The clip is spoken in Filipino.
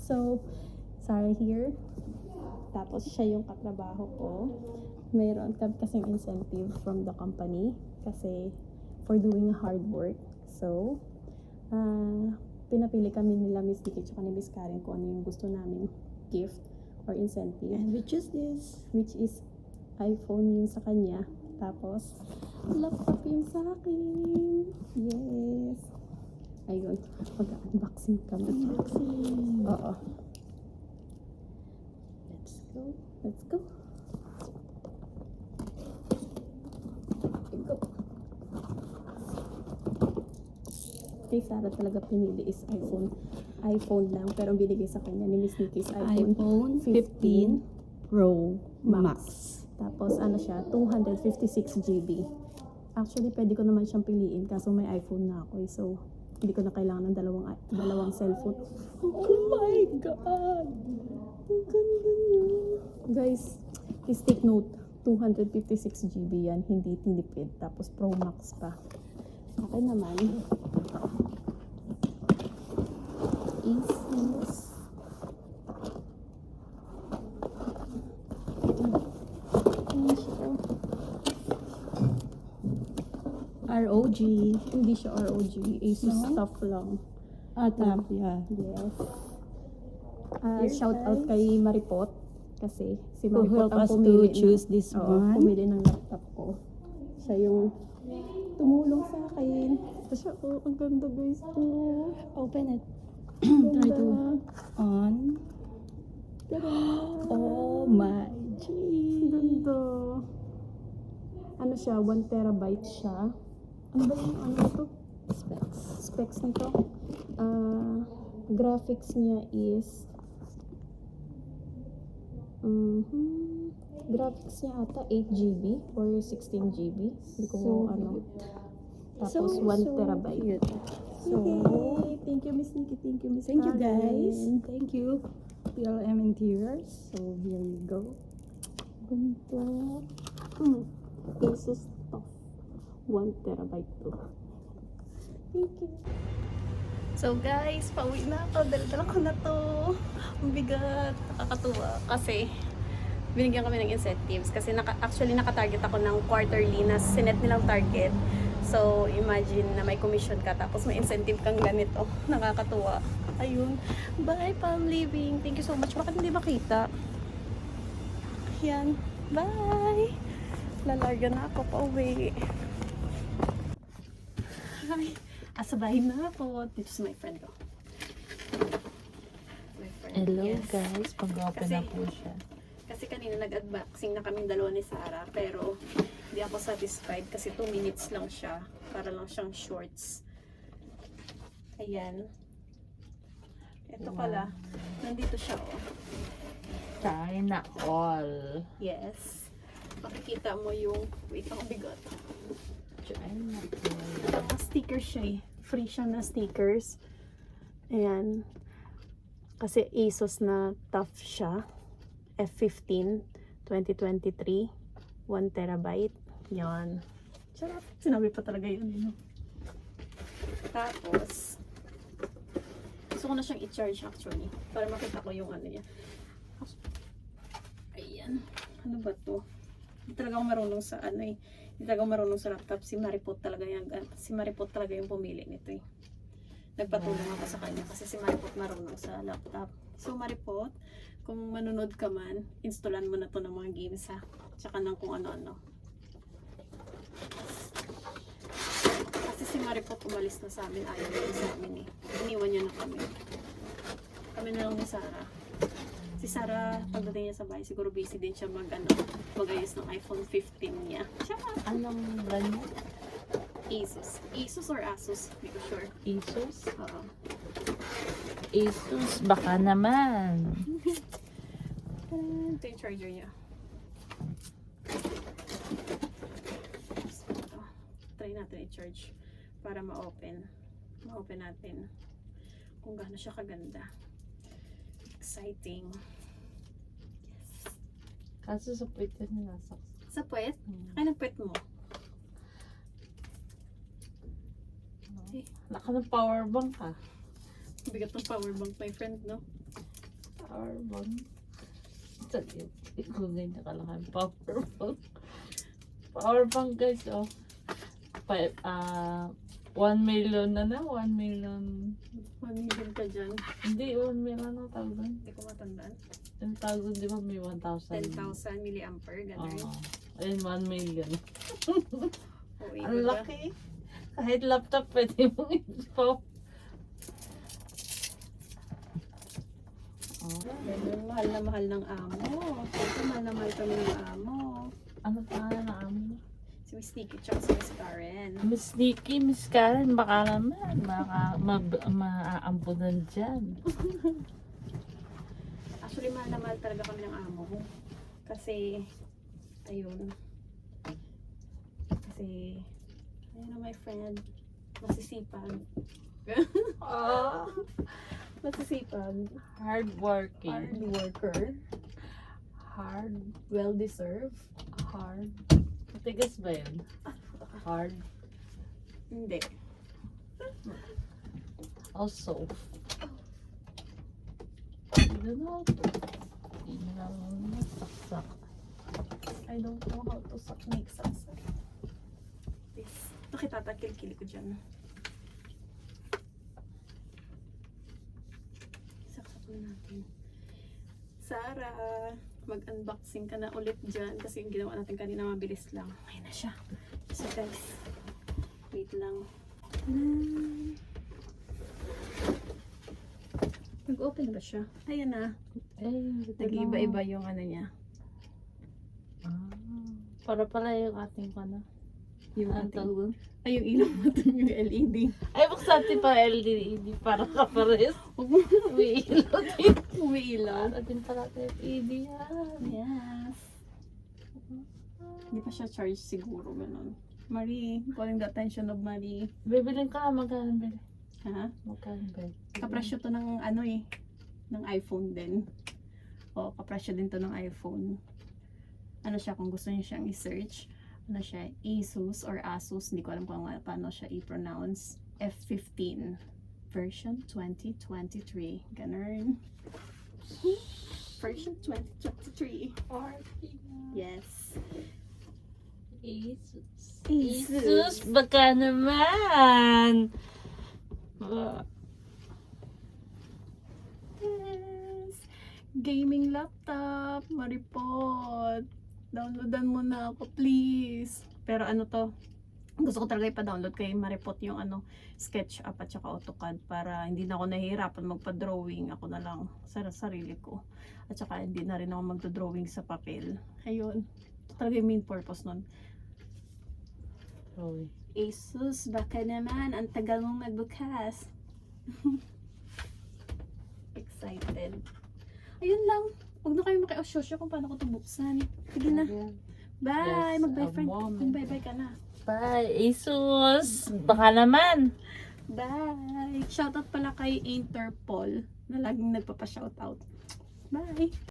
So, Sarah here. Tapos siya yung katrabaho ko. Mayroon kasing incentive from the company kasi for doing hard work. So, pinapili kami nila Miss Nikki at ni Miss Karen kung ano yung gusto namin gift or incentive. And we choose this. Which is iPhone yung sa kanya. Tapos, laptop yung sa akin. Yes. Ayun. Mag-unboxing kami. Unboxing. Oo. Let's go. Let's go. Go. Kay Sarah talaga pinili is iPhone. iPhone lang. Pero ang binigay sa kanya ni Miss Nikki is iPhone 15 Pro Max. Tapos ano siya, 256 GB. Actually, pwede ko naman siyang piliin kaso may iPhone na ako eh. So, hindi ko na kailangan ng dalawang cellphone. Oh my God! Ang ganda niya. Guys, please take note. 256 GB yan, hindi tinipid. Tapos Pro Max pa. Okay naman. Asus. ROG. Hindi siya ROG. Asus No? stuff lang. Tap, yeah. Yes. Here's Shout out guys. kay Maripot. Kasi si Who Maripot help ang us pumili to choose this one. pumili ng laptop ko. Siya yung tumulong sa akin. Tapos siya, oh, ang ganda guys. Oh, Open it. ganda. Try to on. Tada! Oh my Ang G. ganda. Ano siya? 1 terabyte siya. Ano ba yung ano ito? Specs nito. Graphics niya is graphics niya ata 8 GB or 16 GB. Hindi ko So ano. cute. Tapos 1 terabyte. Cute. So, Yay! Thank you, Miss Nikki. Thank you, Miss thank you Karen. guys. Thank you. PLM Interiors. So, here you go. Ganda. Asus stuff. 1 terabyte to. Thank you. So guys, pauwi na ako. Dala-dala ko na to. Ang bigat. Nakakatuwa. Kasi, binigyan kami ng incentives. Kasi actually nakatarget ako ng quarterly na sinet nilang target. So, imagine na may commission ka tapos may incentive kang ganito. Nakakatuwa. Ayun. Bye, Pam Living. Thank you so much. Bakit hindi makita? Yan. Bye! Lalarga na ako pa uwi. Hi! Asabay na ako. Dito si my friend ko. My friend. Hello Yes. guys. Pag-open Kasi- na po siya. Kasi kanina nag-unboxing na kaming dalawa ni Sarah. Pero hindi ako satisfied kasi 2 minutes lang siya. Para lang siyang shorts. Ayan. Ito pala. Nandito siya oh. China all. Yes. Makikita mo yung... Wait, ang bigat. China all. Tapos sticker siya eh. Free siya na stickers. Ayan. Kasi Asus na tough siya. F15 2023. 1 terabyte. Yan. Charot. Sinabi pa talaga yun. Tapos, gusto ko na siyang i-charge actually. Para makita ko yung ano niya. Ayan. Ano ba to? Hindi talaga ako marunong sa ano eh. Hindi talaga ako marunong sa laptop. Si Maripot talaga yung pumili nito eh. Nagpatulong ako sa kanya kasi si Maripot marunong sa laptop. So Maripot, kung manunod ka man, installan mo na to ng mga games ha. Tsaka ng kung ano-ano. Kasi si Maripot umalis na sa amin. Ayaw niya sa amin eh. Iniwan niya na kami. Kami na lang ni Sarah. Si Sarah, pagdating niya sa bahay, siguro busy din siya mag-ayos ng iPhone 15 niya. Tsaka, Anong brand mo? Asus. Asus or Asus? Hindi ko sure. Asus? Oo. Asus, baka naman. Ito yung charger niya. Ito. Try natin i-charge para ma-open. Ma-open natin kung gaano siya kaganda. Exciting. Yes. Kaso sa puwit ka na nasa. Sa puwet? Ay, ng puwet mo. Laka ng power bank ha. Bigat ng power bank, my friend, no? Power bank. Saglit. Ikulay na kalakan. Power bank. Power bank guys, oh. 1 million na na. 1 million. 1 million ka dyan. Hindi, 1 million na tawag doon. Hindi ko matandaan. Yung tawag doon, di ba may 1,000? 10,000 milliampere, gano'n. Oo. Ayun, 1 million. Oo, Ang iba. laki. Kahit laptop pwede mong i-pop. Oh. Ganun, mahal na mahal ng amo. Siyempre, mahal na mahal kami ng amo. Ano pangalan na amo? Si Miss Nikki tsaka si Miss Karen. Miss Nikki, Miss Karen, baka naman. Baka maaampunan dyan. Actually, mahal na mahal talaga kami ng amo ko. Kasi, ayun. Kasi, ayun na my friend. Masisipag. Oh. Masisipag. Hard working. Hard worker. Hard. Well-deserved. Hard. Matigas ba yun? Hard. Hindi. Also. Hindi na. Hindi na saksak. I don't know how to make salsa. This. Ito kitatakil-kili ko dyan. Saksak na natin. Sarah, mag-unboxing ka na ulit dyan kasi yung ginawa natin kanina mabilis lang. Ayun na siya. So guys, wait lang. Nag-open ba siya? Ayan na. Nag-iba-iba yung ano niya. Ah, para pala yung ating ano. Yung Ang ating, tawag. ay yung ilaw natin yung LED. Ay, buksan natin pa LED para kapares. May ilaw din. Umiilaw. Para din pala LED yan. Yes. Hindi pa siya charge siguro, ganun. Marie, calling the attention of Marie. Bibilin ka, magkano bili? Ha? Magkano bili? Kapresyo to ng ano eh, ng iPhone din. O, kapresyo din to ng iPhone. Ano siya, kung gusto niyo siyang i-search, ano siya, Asus or Asus, hindi ko alam kung paano siya i-pronounce. F15 version 2023. Ganun. Version 2023. Yes. Asus. Asus. Asus, baka naman. Yes. Gaming laptop, Maripot. Downloadan mo na ako, please. Pero ano to, gusto ko talaga ipa-download kay Maripot yung ano, SketchUp at saka AutoCAD para hindi na ako nahihirapan magpa-drawing. Ako na lang sa sarili ko. At saka hindi na rin ako magdo-drawing sa papel. Ayun. Ito talaga yung main purpose nun. Sorry. Asus, baka naman. Ang tagal mong magbukas. Excited. Ayun lang. Huwag na kayo makiososyo kung paano ko ito buksan. Sige na. Bye! Yes, Mag-bye a friend. moment. Mag-bye-bye ka na. Bye, Asus. Baka naman. Bye! Shoutout pala kay Interpol na laging nagpapa-shoutout. Bye!